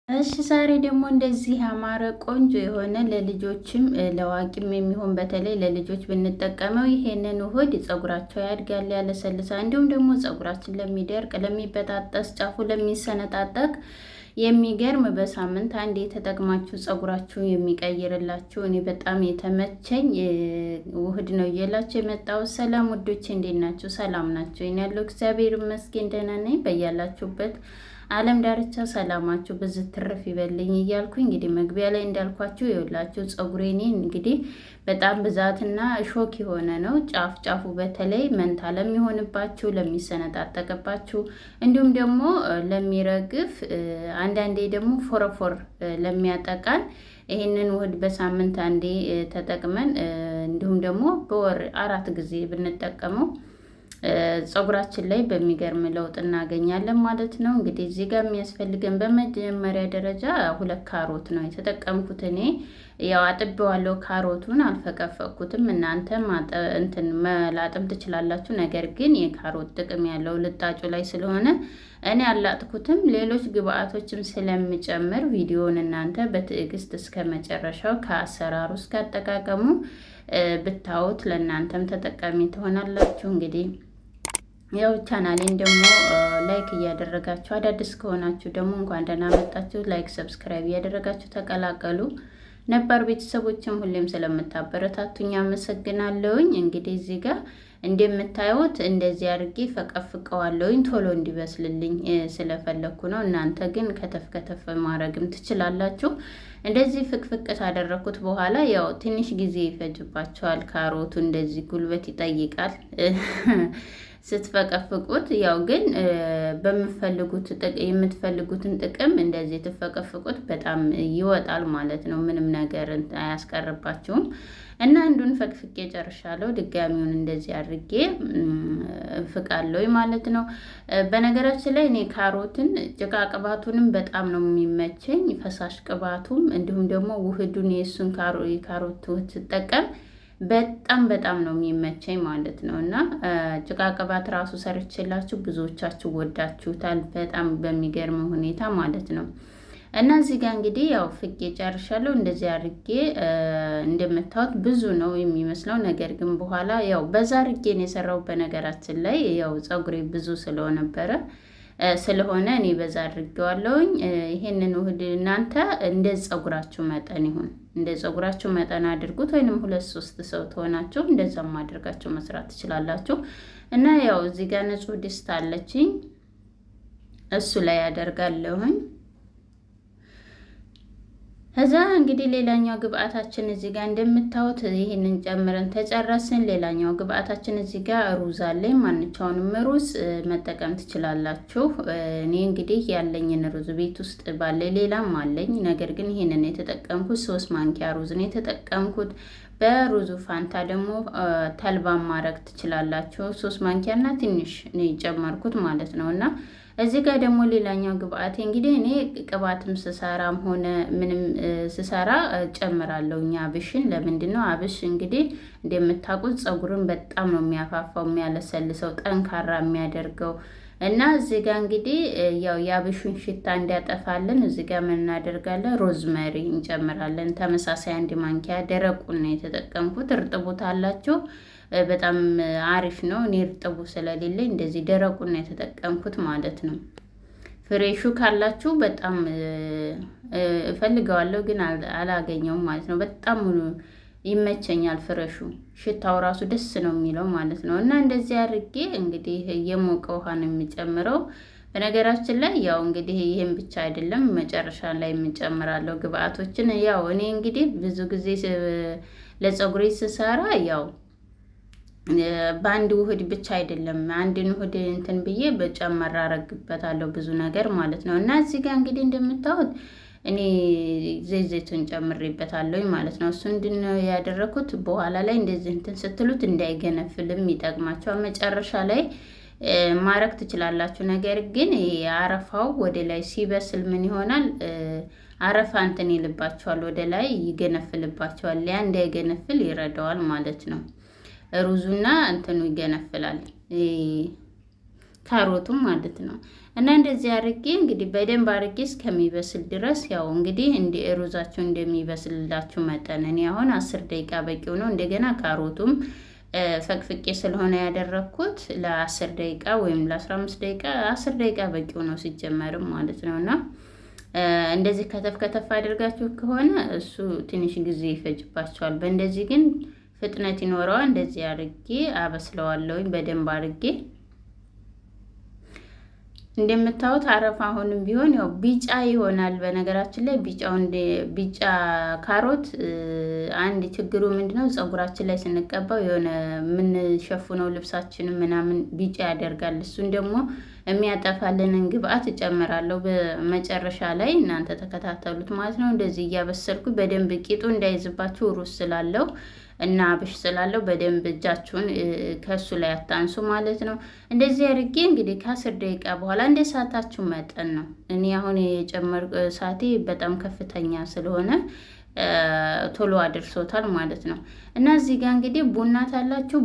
እሺ ዛሬ ደግሞ እንደዚህ ያማረ ቆንጆ የሆነ ለልጆችም ለዋቂም የሚሆን በተለይ ለልጆች ብንጠቀመው ይሄንን ውህድ ፀጉራቸው ያድጋል፣ ያለሰልሳል። እንዲሁም ደግሞ ፀጉራችን ለሚደርቅ፣ ለሚበጣጠስ፣ ጫፉ ለሚሰነጣጠቅ የሚገርም በሳምንት አንዴ ተጠቅማችሁ ፀጉራችሁ የሚቀይርላችሁ እኔ በጣም የተመቸኝ ውህድ ነው እየላችሁ የመጣው። ሰላም ውዶቼ፣ እንዴት ናችሁ? ሰላም ናቸው? እኔ ያለው እግዚአብሔር ይመስገን ደህና ነኝ። በያላችሁበት ዓለም ዳርቻ ሰላማችሁ ብዙ ትርፍ ይበልኝ እያልኩኝ እንግዲህ መግቢያ ላይ እንዳልኳችሁ የውላችሁ ፀጉሬኔ እንግዲህ በጣም ብዛትና ሾክ የሆነ ነው። ጫፍ ጫፉ በተለይ መንታ ለሚሆንባችሁ፣ ለሚሰነጣጠቅባችሁ እንዲሁም ደግሞ ለሚረግፍ አንዳንዴ ደግሞ ፎረፎር ለሚያጠቃን ይህንን ውህድ በሳምንት አንዴ ተጠቅመን እንዲሁም ደግሞ በወር 4 ጊዜ ብንጠቀመው ፀጉራችን ላይ በሚገርም ለውጥ እናገኛለን ማለት ነው። እንግዲህ እዚህ ጋር የሚያስፈልገን በመጀመሪያ ደረጃ 2 ካሮት ነው የተጠቀምኩት። እኔ ያው አጥቤዋለሁ፣ ካሮቱን አልፈቀፈቅኩትም። እናንተ መላጥም ትችላላችሁ። ነገር ግን የካሮት ጥቅም ያለው ልጣጩ ላይ ስለሆነ እኔ አላጥኩትም። ሌሎች ግብአቶችም ስለምጨምር ቪዲዮውን እናንተ በትዕግስት እስከ መጨረሻው ከአሰራሩ እስከ አጠቃቀሙ ብታዩት ለእናንተም ተጠቃሚ ትሆናላችሁ። እንግዲህ ያው ቻናሌን ደግሞ ላይክ እያደረጋችሁ አዳዲስ ከሆናችሁ ደግሞ እንኳን ደህና መጣችሁ። ላይክ ሰብስክራይብ እያደረጋችሁ ተቀላቀሉ። ነባር ቤተሰቦችም ሁሌም ስለምታበረታቱኝ አመሰግናለሁኝ። እንግዲህ እዚህ ጋር እንደምታዩት እንደዚህ አድርጌ ፈቀፍቀዋለሁኝ ቶሎ እንዲበስልልኝ ስለፈለኩ ነው። እናንተ ግን ከተፍ ከተፍ ማድረግም ትችላላችሁ። እንደዚህ ፍቅፍቅ ካደረኩት በኋላ ያው ትንሽ ጊዜ ይፈጅባቸዋል። ካሮቱ እንደዚህ ጉልበት ይጠይቃል ስትፈቀፍቁት። ያው ግን የምትፈልጉትን ጥቅም እንደዚህ ትፈቀፍቁት በጣም ይወጣል ማለት ነው። ምንም ነገር አያስቀርባችሁም። እና አንዱን ፈቅፍቄ ጨርሻለሁ። ድጋሚውን እንደዚህ አድርጌ ፍቃለሁ ማለት ነው። በነገራችን ላይ እኔ ካሮትን ጭቃ ቅባቱንም በጣም ነው የሚመቸኝ፣ ፈሳሽ ቅባቱም እንዲሁም ደግሞ ውህዱን የእሱን የካሮት ውህድ ስጠቀም በጣም ነው የሚመቸኝ ማለት ነው። እና ጭቃ ቅባት ራሱ ሰርችላችሁ ብዙዎቻችሁ ወዳችሁታል፣ በጣም በሚገርም ሁኔታ ማለት ነው። እና እዚህ ጋር እንግዲህ ያው ፍቄ ጨርሻለሁ። እንደዚህ አድርጌ እንደምታዩት ብዙ ነው የሚመስለው፣ ነገር ግን በኋላ ያው በዛ አድርጌ ነው የሰራው። በነገራችን ላይ ያው ፀጉሬ ብዙ ስለሆነ እኔ በዛ አድርጌዋለሁኝ። ይሄንን ውህድ እናንተ እንደ ፀጉራችሁ መጠን ይሁን፣ እንደ ፀጉራችሁ መጠን አድርጉት። ወይንም 2-3 ሰው ተሆናችሁ እንደዛም አድርጋችሁ መስራት ትችላላችሁ። እና ያው እዚህ ጋር ንጹህ ድስት አለችኝ፣ እሱ ላይ አደርጋለሁኝ። ከዛ እንግዲህ ሌላኛው ግብአታችን እዚህ ጋር እንደምታዩት ይሄንን ጨምረን ተጨረስን። ሌላኛው ግብአታችን እዚህ ጋር ሩዝ አለኝ። ማንኛውንም ሩዝ መጠቀም ትችላላችሁ። እኔ እንግዲህ ያለኝን ሩዝ ቤት ውስጥ ባለ ሌላም አለኝ፣ ነገር ግን ይሄንን የተጠቀምኩት 3 ማንኪያ ሩዝ ነው የተጠቀምኩት። በሩዙ ፋንታ ደግሞ ተልባ ማድረግ ትችላላችሁ። 3 ማንኪያና ትንሽ ነው የጨመርኩት ማለት ነው። እና እዚህ ጋር ደግሞ ሌላኛው ግብአቴ እንግዲህ እኔ ቅባትም ስሰራም ሆነ ምንም ስሰራ ጨምራለሁ አብሽን። ለምንድን ነው አብሽ እንግዲህ እንደምታውቁት ፀጉርን በጣም ነው የሚያፋፋው፣ የሚያለሰልሰው፣ ጠንካራ የሚያደርገው። እና እዚህ ጋር እንግዲህ ያው የአብሹን ሽታ እንዲያጠፋልን እዚህ ጋር ምን እናደርጋለን? ሮዝመሪ እንጨምራለን። ተመሳሳይ 1 ማንኪያ ደረቁን ነው የተጠቀምኩት። እርጥቡት አላችሁ በጣም አሪፍ ነው። እኔ እርጥቡ ስለሌለኝ እንደዚህ ደረቁን ነው የተጠቀምኩት ማለት ነው። ፍሬሹ ካላችሁ በጣም እፈልገዋለሁ ግን አላገኘውም ማለት ነው። በጣም ይመቸኛል ፍሬሹ፣ ሽታው ራሱ ደስ ነው የሚለው ማለት ነው። እና እንደዚህ አድርጌ እንግዲህ የሞቀ ውሃ ነው የሚጨምረው። በነገራችን ላይ ያው እንግዲህ ይሄን ብቻ አይደለም መጨረሻ ላይ የምጨምራለሁ ግብአቶችን። ያው እኔ እንግዲህ ብዙ ጊዜ ለፀጉሬ ስሰራ ያው በአንድ ውህድ ብቻ አይደለም፣ አንድን ውህድ እንትን ብዬ በጨመር አረግበታለሁ ብዙ ነገር ማለት ነው። እና እዚህ ጋር እንግዲህ እንደምታዩት እኔ ዘይቱን ጨምሬበታለሁ ማለት ነው። እሱ እንድነው ያደረኩት። በኋላ ላይ እንደዚህ እንትን ስትሉት እንዳይገነፍልም ይጠቅማቸዋል። መጨረሻ ላይ ማረግ ትችላላችሁ። ነገር ግን አረፋው ወደ ላይ ሲበስል ምን ይሆናል? አረፋ እንትን ይልባቸዋል፣ ወደ ላይ ይገነፍልባቸዋል። ያ እንዳይገነፍል ይረዳዋል ማለት ነው። ሩዙና እንትኑ ይገነፍላል፣ ካሮቱም ማለት ነው። እና እንደዚህ አድርጌ እንግዲህ በደንብ አድርጌ እስከሚበስል ድረስ ያው እንግዲህ እንደ ሩዛችሁ እንደሚበስልላችሁ መጠን እኔ አሁን 10 ደቂቃ በቂው ነው። እንደገና ካሮቱም ፈቅፍቄ ስለሆነ ያደረኩት ለ10 ደቂቃ ወይም ለ15 ደቂቃ 10 ደቂቃ በቂው ነው ሲጀመርም ማለት ነው። እና እንደዚህ ከተፍ ከተፍ አድርጋችሁ ከሆነ እሱ ትንሽ ጊዜ ይፈጅባችኋል። በእንደዚህ ግን ፍጥነት ይኖረዋል። እንደዚህ አድርጌ አበስለዋለሁኝ በደንብ አድርጌ። እንደምታዩት አረፋ አሁንም ቢሆን ያው ቢጫ ይሆናል። በነገራችን ላይ ቢጫ ካሮት አንድ ችግሩ ምንድነው? ፀጉራችን ላይ ስንቀባው የሆነ የምንሸፍነው ልብሳችንን ምናምን ቢጫ ያደርጋል። እሱን ደግሞ የሚያጠፋልንን ግብአት እጨምራለሁ በመጨረሻ ላይ። እናንተ ተከታተሉት ማለት ነው። እንደዚህ እያበሰልኩ በደንብ ቂጡ እንዳይዝባችሁ ሩዝ ስላለው እና አብሽ ስላለው በደንብ እጃችሁን ከሱ ላይ አታንሱ ማለት ነው። እንደዚህ አድርጌ እንግዲህ ከ10 ደቂቃ በኋላ እንደ ሰዓታችሁ መጠን ነው። እኔ አሁን የጨመርኩ ሰዓቴ በጣም ከፍተኛ ስለሆነ ቶሎ አድርሶታል ማለት ነው። እና እዚህ ጋር እንግዲህ ቡና ታላችሁ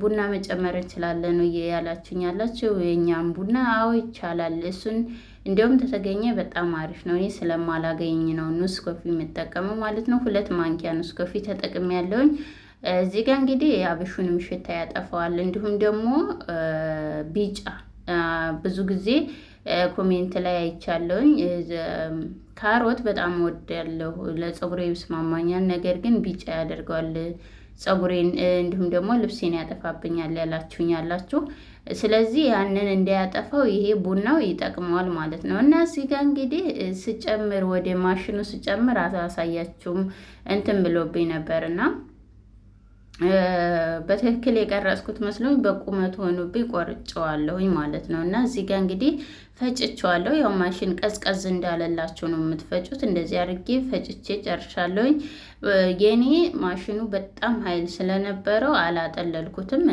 ቡና መጨመር እንችላለን ያላችሁኝ ያላችሁ የኛም ቡና አዎ ይቻላል። እሱን እንዲሁም ተተገኘ በጣም አሪፍ ነው። እኔ ስለማላገኝ ነው ኑስ ኮፊ የምጠቀመው ማለት ነው። 2 ማንኪያ ኑስ ኮፊ ተጠቅሜ ያለውኝ። እዚህ ጋር እንግዲህ የአብሹንም ሽታ ያጠፋዋል። እንዲሁም ደግሞ ቢጫ ብዙ ጊዜ ኮሜንት ላይ አይቻለሁኝ። ካሮት በጣም ወዳለሁ ለፀጉሬ ይስማማኛል፣ ነገር ግን ቢጫ ያደርገዋል ፀጉሬን እንዲሁም ደግሞ ልብሴን ያጠፋብኛል ያላችሁኝ ያላችሁ። ስለዚህ ያንን እንዳያጠፋው ይሄ ቡናው ይጠቅመዋል ማለት ነው። እና እዚህ ጋር እንግዲህ ስጨምር ወደ ማሽኑ ስጨምር አሳያችሁም እንትን ብሎብኝ ነበርና በትክክል የቀረጽኩት መስሎኝ በቁመቱ ሆኖብኝ ቆርጬዋለሁኝ ማለት ነው። እና እዚህ ጋር እንግዲህ ፈጭቼዋለሁ። ያው ማሽን ቀዝቀዝ እንዳለላችሁ ነው የምትፈጩት። እንደዚህ አድርጌ ፈጭቼ ጨርሻለሁኝ። የኔ ማሽኑ በጣም ኃይል ስለነበረው አላጠለልኩትም።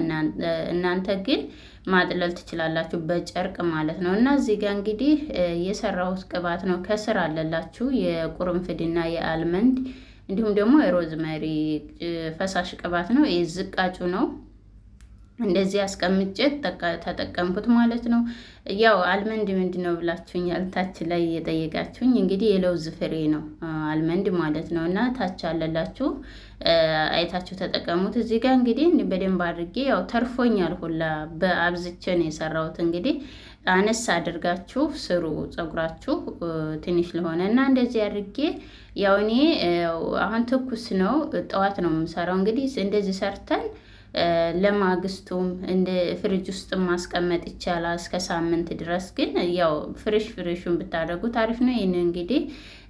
እናንተ ግን ማጥለል ትችላላችሁ በጨርቅ ማለት ነው። እና እዚህ ጋር እንግዲህ የሰራሁት ቅባት ነው። ከስር አለላችሁ የቁርንፍድና የአልመንድ እንዲሁም ደግሞ የሮዝመሪ ፈሳሽ ቅባት ነው። ይህ ዝቃጩ ነው። እንደዚህ አስቀምጬ ተጠቀምኩት ማለት ነው። ያው አልመንድ ምንድን ነው ብላችሁኛል ታች ላይ የጠየቃችሁኝ። እንግዲህ የለውዝ ፍሬ ነው አልመንድ ማለት ነው። እና ታች አለላችሁ አይታችሁ ተጠቀሙት። እዚህ ጋር እንግዲህ በደንብ አድርጌ ያው ተርፎኛል ሁላ በአብዝቼ ነው የሰራሁት። እንግዲህ አነስ አድርጋችሁ ስሩ ፀጉራችሁ ትንሽ ለሆነ እና እንደዚህ አድርጌ ያው እኔ አሁን ትኩስ ነው ጠዋት ነው የምሰራው። እንግዲህ እንደዚህ ሰርተን ለማግስቱም እንደ ፍሪጅ ውስጥ ማስቀመጥ ይቻላል እስከ ሳምንት ድረስ። ግን ያው ፍሬሹን ብታደርጉት አሪፍ ነው። ይህን እንግዲህ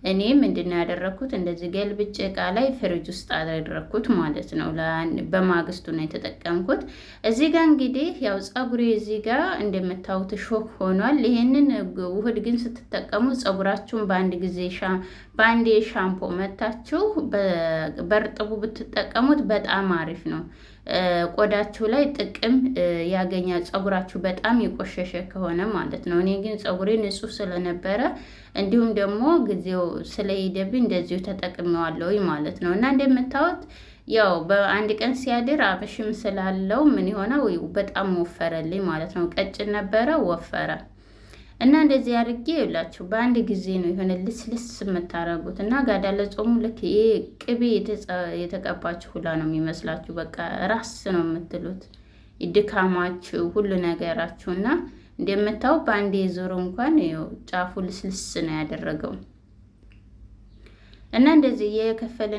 እኔ ምንድነው ያደረኩት እንደዚህ ገልብጬ እቃ ላይ ፍሪጅ ውስጥ አደረኩት ማለት ነው። በማግስቱ ነው የተጠቀምኩት። እዚህ ጋር እንግዲህ ያው ፀጉሬ እዚህ ጋር እንደምታዩት ሾክ ሆኗል። ይሄንን ውህድ ግን ስትጠቀሙ ፀጉራችሁን በአንዴ ሻምፖ መታችሁ በርጥቡ ብትጠቀሙት በጣም አሪፍ ነው። ቆዳችሁ ላይ ጥቅም ያገኛል። ፀጉራችሁ በጣም የቆሸሸ ከሆነ ማለት ነው። እኔ ግን ፀጉሬ ንጹህ ስለነበረ እንዲሁም ደግሞ ጊዜው ስለሄደብኝ እንደዚሁ ተጠቅሜዋለሁ ማለት ነው። እና እንደምታዩት ያው በአንድ ቀን ሲያድር አብሽም ስላለው ምን ይሆናል በጣም ወፈረልኝ ማለት ነው። ቀጭን ነበረ ወፈረ። እና እንደዚህ አድርጌ ይላችሁ በአንድ ጊዜ ነው የሆነ ልስልስ የምታረጉት። እና ጋዳ ለጾሙ ልክ ይሄ ቅቤ የተቀባችሁ ሁላ ነው የሚመስላችሁ። በቃ ራስ ነው የምትሉት ድካማችሁ ሁሉ ነገራችሁ። እና እንደምታው በአንድ የዞሮ እንኳን ጫፉ ልስልስ ነው ያደረገው። እና እንደዚህ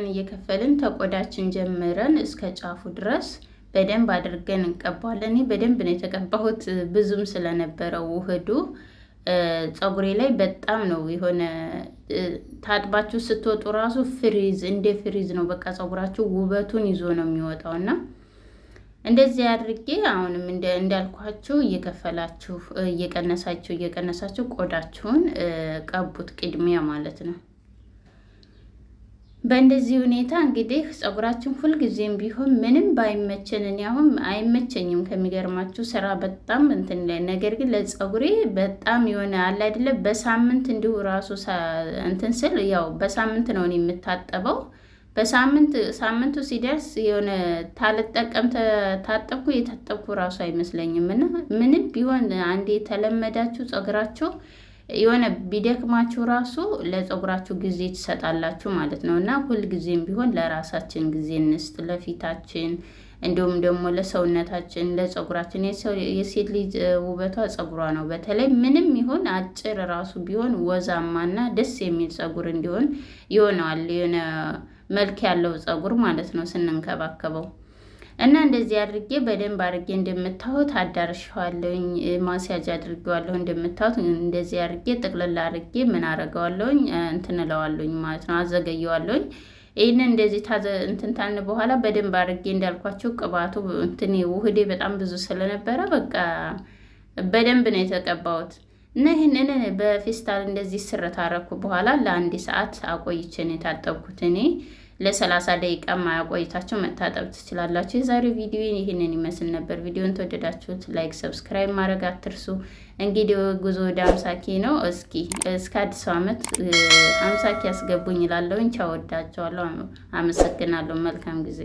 እየከፈልን ተቆዳችን ጀምረን እስከ ጫፉ ድረስ በደንብ አድርገን እንቀባለን። እኔ በደንብ ነው የተቀባሁት ብዙም ስለነበረው ውህዱ ፀጉሬ ላይ በጣም ነው የሆነ ታጥባችሁ ስትወጡ ራሱ እንደ ፍሪዝ ነው። በቃ ፀጉራችሁ ውበቱን ይዞ ነው የሚወጣው። እና እንደዚህ አድርጌ አሁንም እንዳልኳችሁ እየከፈላችሁ እየቀነሳችሁ ቆዳችሁን ቀቡት ቅድሚያ ማለት ነው። በእንደዚህ ሁኔታ እንግዲህ ፀጉራችን ሁልጊዜም ቢሆን ምንም ባይመቸን፣ እኔ አሁን አይመቸኝም ከሚገርማችሁ ስራ በጣም እንትን ላይ፣ ነገር ግን ለፀጉሬ በጣም የሆነ አለ አይደለ በሳምንት እንዲሁ ራሱ እንትን ስል ያው በሳምንት ነው የምታጠበው። ሳምንቱ ሲደርስ የሆነ ታልጠቀም ታጠብኩ የታጠብኩ ራሱ አይመስለኝም። እና ምንም ቢሆን አንዴ የተለመዳችሁ ፀጉራችሁ የሆነ ቢደክማችሁ ራሱ ለፀጉራችሁ ጊዜ ትሰጣላችሁ ማለት ነው። እና ሁልጊዜም ቢሆን ለራሳችን ጊዜ እንስጥ፣ ለፊታችን እንዲሁም ደግሞ ለሰውነታችን፣ ለፀጉራችን። የሴት ልጅ ውበቷ ፀጉሯ ነው። በተለይ ምንም ይሁን አጭር ራሱ ቢሆን ወዛማና ደስ የሚል ፀጉር እንዲሆን ይሆነዋል። የሆነ መልክ ያለው ፀጉር ማለት ነው ስንንከባከበው። እና እንደዚህ አድርጌ በደንብ አድርጌ እንደምታዩት አዳርሻዋለሁኝ። ማስያጅ አድርጌዋለሁ እንደምታዩት። እንደዚህ አድርጌ ጥቅልል አድርጌ ምን አደርገዋለሁኝ እንትን እለዋለሁኝ ማለት ነው፣ አዘገየዋለሁኝ። ይህንን እንደዚህ እንትን ታልን በኋላ በደንብ አድርጌ እንዳልኳቸው ቅባቱ እንትን ውህዴ በጣም ብዙ ስለነበረ በቃ በደንብ ነው የተቀባሁት። እና ይህንን በፌስታል እንደዚህ ስርት አረኩ በኋላ ለአንድ ሰዓት አቆይቼን የታጠብኩት እኔ። ለ30 ደቂቃ ማያቆይታቸው መታጠብ ትችላላችሁ። የዛሬው ቪዲዮ ይህንን ይመስል ነበር። ቪዲዮን ተወደዳችሁት ላይክ፣ ሰብስክራይብ ማድረግ አትርሱ። እንግዲህ ጉዞ ወደ 50K ነው። እስከ አዲስ ዓመት 50K ያስገቡኝ እላለሁኝ። ቻው፣ ወዳቸዋለሁ። አመሰግናለሁ። መልካም ጊዜ